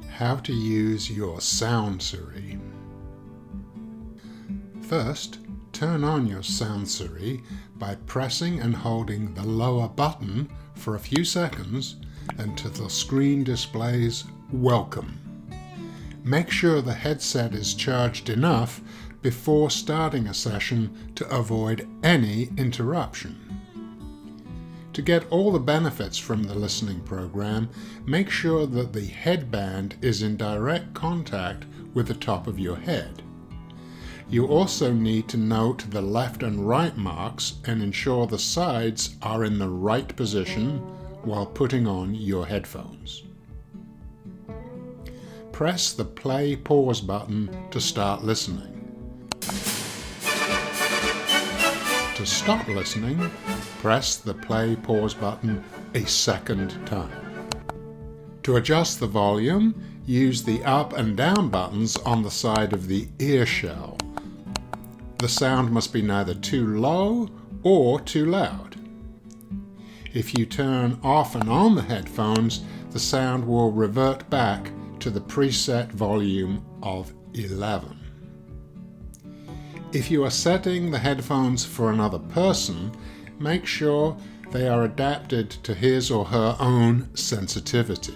How to use your Soundsory. First, turn on your Soundsory by pressing and holding the lower button for a few seconds until the screen displays "Welcome." Make sure the headset is charged enough before starting a session to avoid any interruption. To get all the benefits from the listening program, make sure that the headband is in direct contact with the top of your head. You also need to note the left and right marks and ensure the sides are in the right position while putting on your headphones. Press the play-pause button to start listening. To stop listening, press the play-pause button a second time. To adjust the volume, use the up and down buttons on the side of the ear shell. The sound must be neither too low or too loud. If you turn off and on the headphones, the sound will revert back to the preset volume of 11. If you are setting the headphones for another person, make sure they are adapted to his or her own sensitivity.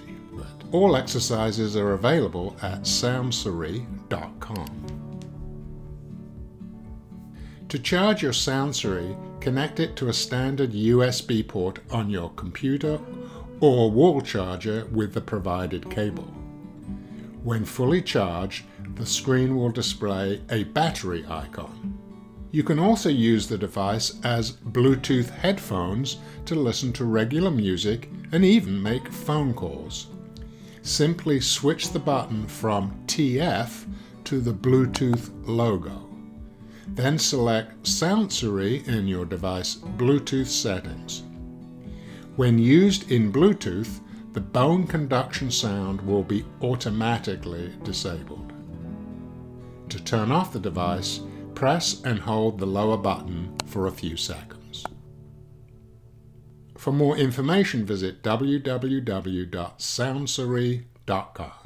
All exercises are available at Soundsory.com. To charge your Soundsory, connect it to a standard USB port on your computer or wall charger with the provided cable. When fully charged, the screen will display a battery icon. You can also use the device as Bluetooth headphones to listen to regular music and even make phone calls. Simply switch the button from TF to the Bluetooth logo. Then select Soundsory in your device Bluetooth settings. When used in Bluetooth, the bone conduction sound will be automatically disabled. To turn off the device, press and hold the lower button for a few seconds. For more information, visit www.soundsory.com.